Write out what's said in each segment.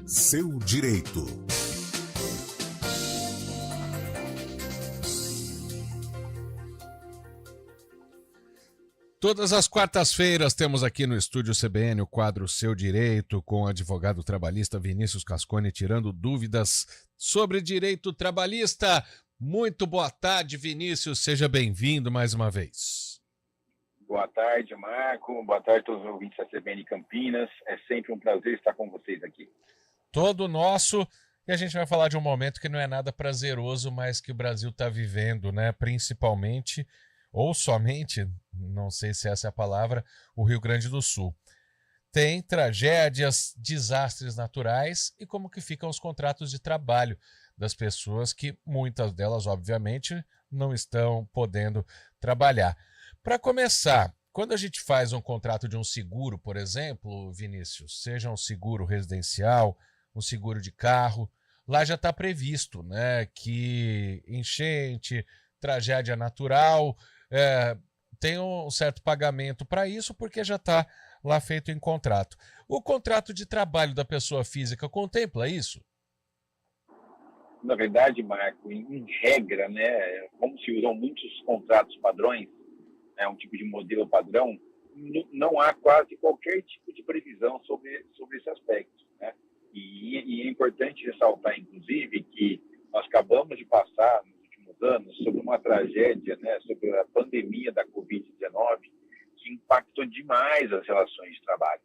Seu direito. Todas as quartas-feiras temos aqui no Estúdio CBN o quadro Seu Direito, com o advogado trabalhista Vinícius Cascone tirando dúvidas sobre direito trabalhista. Muito boa tarde, Vinícius. Seja bem-vindo mais uma vez. Boa tarde, Marco. Boa tarde a todos os ouvintes da CBN Campinas. É sempre um prazer estar com vocês aqui. Todo nosso. E a gente vai falar de um momento que não é nada prazeroso, mas que o Brasil está vivendo, né? Principalmente, ou somente, não sei se essa é a palavra, o Rio Grande do Sul. Tem tragédias, desastres naturais e como que ficam os contratos de trabalho das pessoas que, muitas delas, obviamente, não estão podendo trabalhar. Para começar, quando a gente faz um contrato de um seguro, por exemplo, Vinícius, seja um seguro residencial, um seguro de carro, lá já está previsto, né, que enchente, tragédia natural, tem um certo pagamento para isso, porque já está lá feito em contrato. O contrato de trabalho da pessoa física contempla isso? Na verdade, Marco, em regra, né, como se usam muitos contratos padrões, um tipo de modelo padrão, não há quase qualquer tipo de previsão sobre esse aspecto, né? E é importante ressaltar, inclusive, que nós acabamos de passar, nos últimos anos, sobre uma tragédia, né, sobre a pandemia da Covid-19, que impactou demais as relações de trabalho.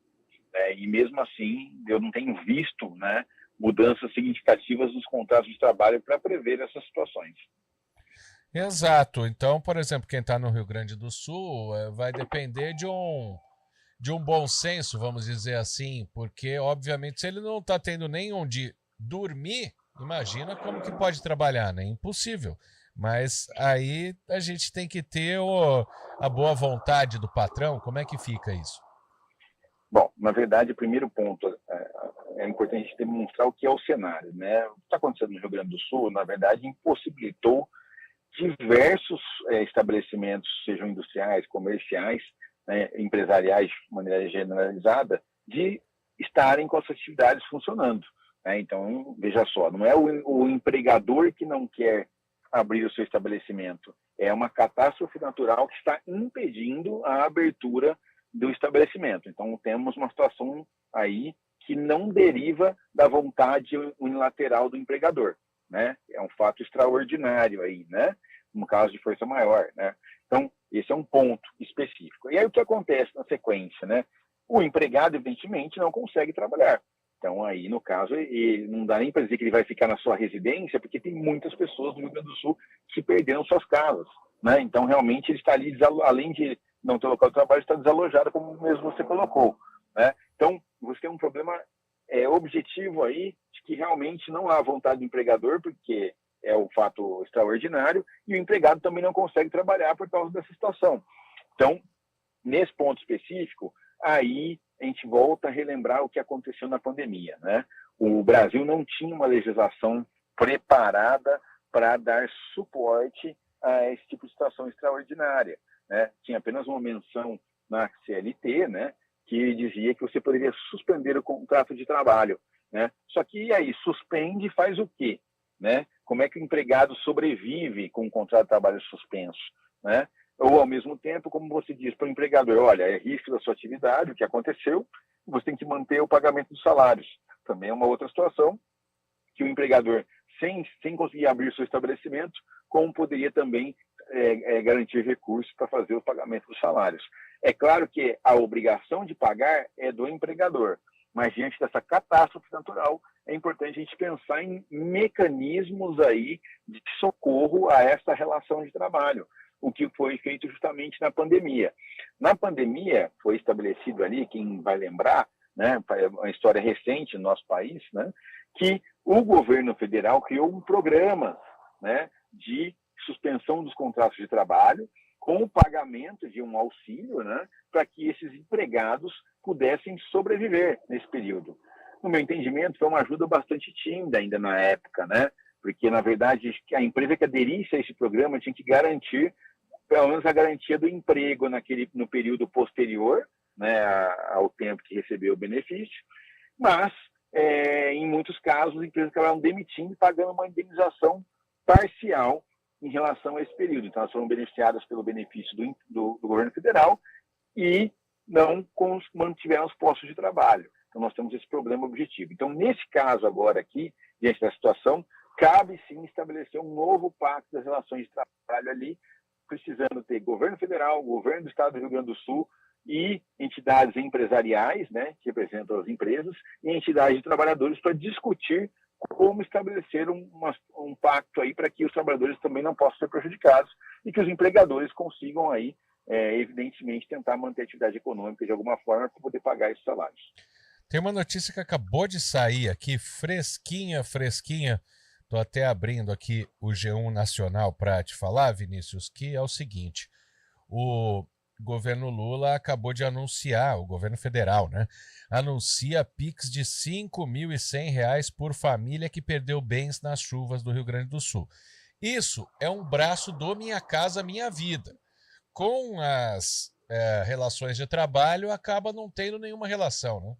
Né? E, mesmo assim, eu não tenho visto, né, mudanças significativas nos contratos de trabalho para prever essas situações. Exato. Então, por exemplo, quem está no Rio Grande do Sul vai depender de um bom senso, vamos dizer assim, porque, obviamente, se ele não está tendo nem onde dormir, imagina como que pode trabalhar, né? Impossível. Mas aí a gente tem que ter a boa vontade do patrão. Como é que fica isso? Bom, na verdade, o primeiro ponto é importante demonstrar o que é o cenário, né? O que está acontecendo no Rio Grande do Sul, na verdade, impossibilitou diversos estabelecimentos, sejam industriais, comerciais, né, empresariais de maneira generalizada, de estarem com as atividades funcionando. Né? Então, veja só, não é o empregador que não quer abrir o seu estabelecimento, é uma catástrofe natural que está impedindo a abertura do estabelecimento. Então, temos uma situação aí que não deriva da vontade unilateral do empregador. Né? É um fato extraordinário aí, né? No caso de força maior, né? Então, esse é um ponto específico. E aí o que acontece na sequência, né? O empregado, evidentemente, não consegue trabalhar. Então, aí, no caso, ele não dá nem para dizer que ele vai ficar na sua residência, porque tem muitas pessoas do Rio Grande do Sul que perderam suas casas, né? Então, realmente, ele está ali, além de não ter local de trabalho, está desalojado, como mesmo você colocou, né? Então, você tem um problema objetivo aí de que realmente não há vontade do empregador, porque é um fato extraordinário, e o empregado também não consegue trabalhar por causa dessa situação. Então, nesse ponto específico, aí a gente volta a relembrar o que aconteceu na pandemia, né? O Brasil não tinha uma legislação preparada para dar suporte a esse tipo de situação extraordinária, né? Tinha apenas uma menção na CLT, né, que dizia que você poderia suspender o contrato de trabalho, né? Só que aí suspende e faz o quê, né? Como é que o empregado sobrevive com o contrato de trabalho suspenso, né? Ou, ao mesmo tempo, como você diz para o empregador, olha, é risco da sua atividade, o que aconteceu, você tem que manter o pagamento dos salários. Também é uma outra situação que o empregador, sem conseguir abrir seu estabelecimento, como poderia também garantir recursos para fazer o pagamento dos salários. É claro que a obrigação de pagar é do empregador, mas diante dessa catástrofe natural, é importante a gente pensar em mecanismos aí de socorro a essa relação de trabalho, o que foi feito justamente na pandemia. Na pandemia, foi estabelecido ali, quem vai lembrar, né, uma história recente no nosso país, né, que o governo federal criou um programa, né, de suspensão dos contratos de trabalho, com o pagamento de um auxílio, né, para que esses empregados pudessem sobreviver nesse período. No meu entendimento, foi uma ajuda bastante tímida ainda na época, né? porque, na verdade, a empresa que aderisse a esse programa tinha que garantir, pelo menos, a garantia do emprego no período posterior, né, ao tempo que recebeu o benefício, mas, em muitos casos, as empresas acabaram demitindo e pagando uma indenização parcial em relação a esse período. Então, elas foram beneficiadas pelo benefício do governo federal e não mantiveram os postos de trabalho. Então, nós temos esse problema objetivo. Então, nesse caso agora aqui, diante da situação, cabe sim estabelecer um novo pacto das relações de trabalho ali, precisando ter governo federal, governo do estado do Rio Grande do Sul e entidades empresariais, né, que representam as empresas, e entidades de trabalhadores para discutir como estabelecer um pacto aí para que os trabalhadores também não possam ser prejudicados e que os empregadores consigam aí, evidentemente, tentar manter a atividade econômica de alguma forma para poder pagar esses salários. Tem uma notícia que acabou de sair aqui, fresquinha. Estou até abrindo aqui o G1 Nacional para te falar, Vinícius, que é o seguinte: o governo Lula acabou de anunciar, o governo federal, né? Anuncia Pix de R$ 5.100 por família que perdeu bens nas chuvas do Rio Grande do Sul. Isso é um braço do Minha Casa Minha Vida. Com as relações de trabalho, acaba não tendo nenhuma relação, né?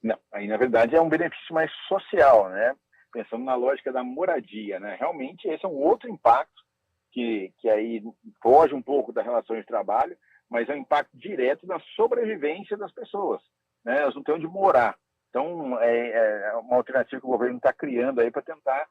Não, aí na verdade é um benefício mais social, né? Pensando na lógica da moradia, né? Realmente esse é um outro impacto que aí foge um pouco da relação de trabalho, mas é um impacto direto na sobrevivência das pessoas, né? Elas não têm onde morar. Então, é uma alternativa que o governo está criando aí para tentar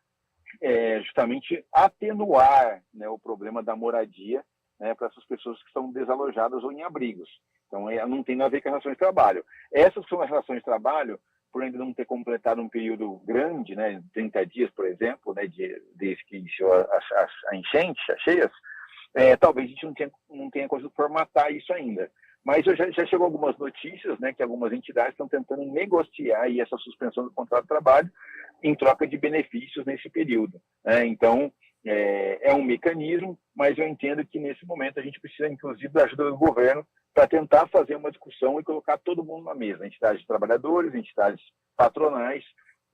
justamente atenuar, né, o problema da moradia, né, para essas pessoas que estão desalojadas ou em abrigos. Então, não tem nada a ver com a relação de trabalho. Essas são as relações de trabalho, por ainda não ter completado um período grande, né, 30 dias, por exemplo, né, desde que iniciou a enchente, as cheias, talvez a gente não tenha conseguido formatar isso ainda. Mas já chegou algumas notícias, né, que algumas entidades estão tentando negociar aí essa suspensão do contrato de trabalho em troca de benefícios nesse período, né? Então, é um mecanismo, mas eu entendo que nesse momento a gente precisa, inclusive, da ajuda do governo para tentar fazer uma discussão e colocar todo mundo na mesa, entidades de trabalhadores, entidades patronais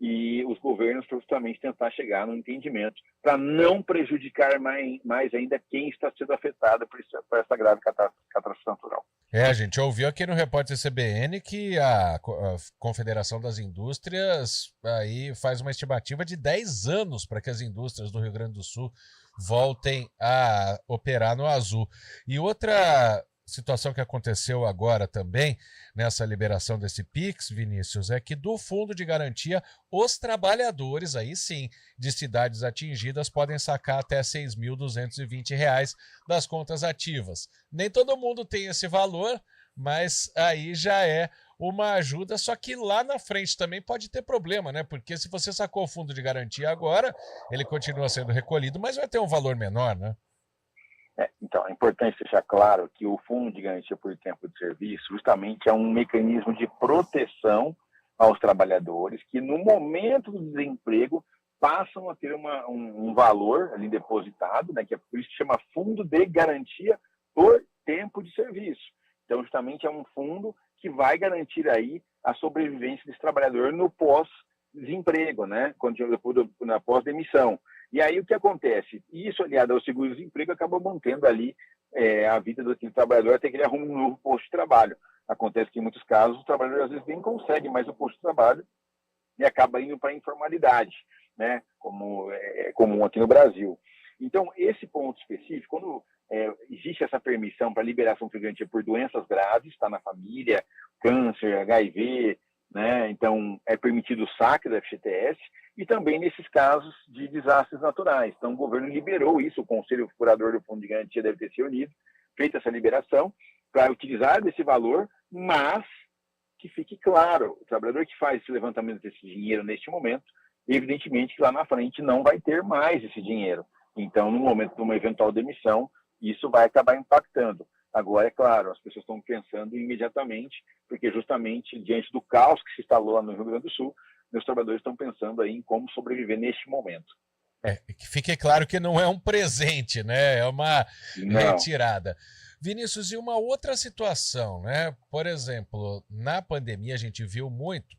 e os governos, para justamente tentar chegar no entendimento, para não prejudicar mais ainda quem está sendo afetado por essa grave catástrofe natural. A gente ouviu aqui no Repórter CBN que a Confederação das Indústrias aí faz uma estimativa de 10 anos para que as indústrias do Rio Grande do Sul voltem a operar no azul. E outra situação que aconteceu agora também, nessa liberação desse Pix, Vinícius, é que do Fundo de Garantia, os trabalhadores, aí sim, de cidades atingidas podem sacar até R$ 6.220 das contas ativas. Nem todo mundo tem esse valor, mas aí já é uma ajuda, só que lá na frente também pode ter problema, né? Porque se você sacou o Fundo de Garantia agora, ele continua sendo recolhido, mas vai ter um valor menor, né? Então, é importante deixar claro que o Fundo de Garantia por Tempo de Serviço justamente é um mecanismo de proteção aos trabalhadores que, no momento do desemprego, passam a ter um valor ali depositado, né, que é por isso que chama Fundo de Garantia por Tempo de Serviço. Então, justamente é um fundo que vai garantir aí a sobrevivência desse trabalhador no pós-desemprego, né, na pós-demissão. E aí o que acontece? Isso, aliado ao seguro-desemprego, acaba mantendo ali a vida do trabalhador até que ele arrume um novo posto de trabalho. Acontece que, em muitos casos, o trabalhador às vezes nem consegue mais o posto de trabalho e acaba indo para a informalidade, né? Como é comum aqui no Brasil. Então, esse ponto específico, quando existe essa permissão para liberação de garantia por doenças graves, está na família, câncer, HIV, né? Então, é permitido o saque do FGTS, e também nesses casos de desastres naturais. Então, o governo liberou isso, o Conselho Curador do Fundo de Garantia deve ter se unido, feito essa liberação, para utilizar desse valor, mas que fique claro, o trabalhador que faz esse levantamento desse dinheiro neste momento, evidentemente que lá na frente não vai ter mais esse dinheiro. Então, no momento de uma eventual demissão, isso vai acabar impactando. Agora, é claro, as pessoas estão pensando imediatamente, porque justamente diante do caos que se instalou lá no Rio Grande do Sul, meus trabalhadores estão pensando aí em como sobreviver neste momento. Que fique claro que não é um presente, né? É uma retirada. Vinícius, e uma outra situação, né? Por exemplo, na pandemia a gente viu muito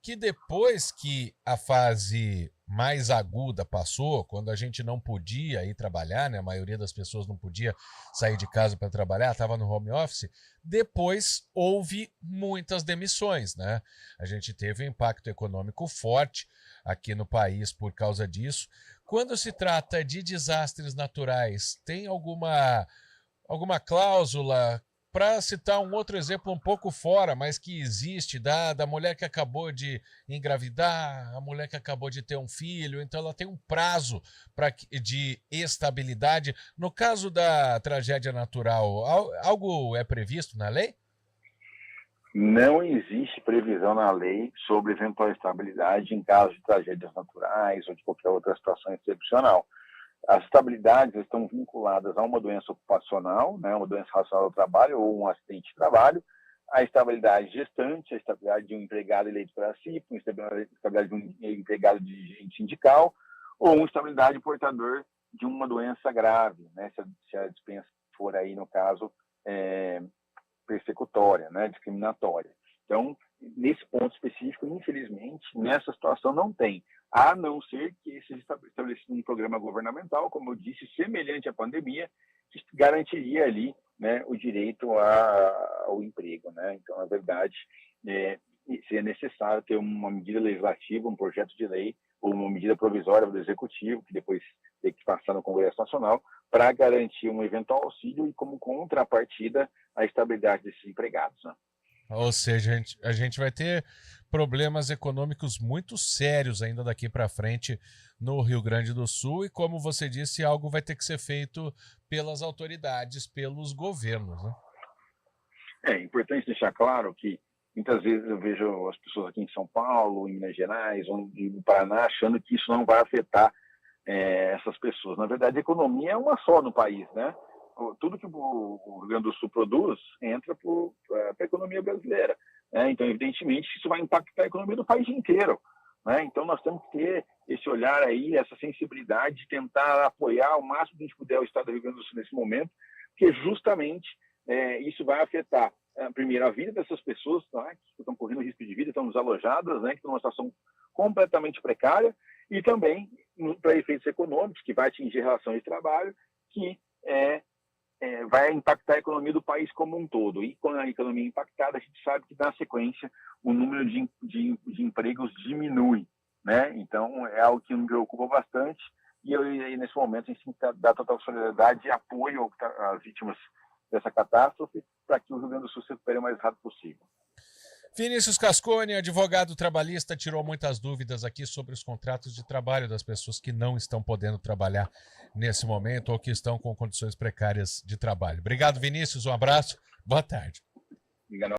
que depois que a fase mais aguda passou, quando a gente não podia ir trabalhar, né? A maioria das pessoas não podia sair de casa para trabalhar, estava no home office, depois houve muitas demissões, né? A gente teve um impacto econômico forte aqui no país por causa disso. Quando se trata de desastres naturais, tem alguma cláusula? Para citar um outro exemplo um pouco fora, mas que existe, da mulher que acabou de engravidar, a mulher que acabou de ter um filho, então ela tem um prazo de estabilidade. No caso da tragédia natural, algo é previsto na lei? Não existe previsão na lei sobre eventual estabilidade em caso de tragédias naturais ou de qualquer outra situação excepcional. As estabilidades estão vinculadas a uma doença ocupacional, né, uma doença relacionada ao trabalho ou um acidente de trabalho, a estabilidade gestante, a estabilidade de um empregado eleito pela CIP, a estabilidade de um empregado dirigente sindical, ou uma estabilidade portador de uma doença grave, né, se a dispensa for aí, no caso, persecutória, né, discriminatória. Então, nesse ponto específico, infelizmente, nessa situação não tem, a não ser que seja estabelecido um programa governamental, como eu disse, semelhante à pandemia, que garantiria ali, né, o direito ao emprego, né? Então, na verdade, seria necessário ter uma medida legislativa, um projeto de lei ou uma medida provisória do Executivo, que depois tem que passar no Congresso Nacional, para garantir um eventual auxílio e, como contrapartida, a estabilidade desses empregados, né? Ou seja, a gente vai ter problemas econômicos muito sérios ainda daqui para frente no Rio Grande do Sul e, como você disse, algo vai ter que ser feito pelas autoridades, pelos governos, né? É importante deixar claro que muitas vezes eu vejo as pessoas aqui em São Paulo, em Minas Gerais, ou no Paraná, achando que isso não vai afetar essas pessoas. Na verdade, a economia é uma só no país, né? Tudo que o Rio Grande do Sul produz entra para a economia brasileira, né? Então, evidentemente, isso vai impactar a economia do país inteiro, né? Então, nós temos que ter esse olhar aí, essa sensibilidade de tentar apoiar o máximo que a gente puder o Estado do Rio Grande do Sul nesse momento, porque justamente isso vai afetar, primeiro, a vida dessas pessoas, tá, que estão correndo risco de vida, estão desalojadas, né, que estão numa situação completamente precária, e também para efeitos econômicos, que vai atingir relação de trabalho, que vai impactar a economia do país como um todo. E quando a economia é impactada, a gente sabe que, na sequência, o número de empregos diminui, né? Então, é algo que me preocupa bastante. E nesse momento, a gente tem que dar total solidariedade e apoio às vítimas dessa catástrofe para que o Rio Grande do Sul se recupere o mais rápido possível. Vinícius Cascone, advogado trabalhista, tirou muitas dúvidas aqui sobre os contratos de trabalho das pessoas que não estão podendo trabalhar nesse momento ou que estão com condições precárias de trabalho. Obrigado, Vinícius. Um abraço. Boa tarde. Obrigado.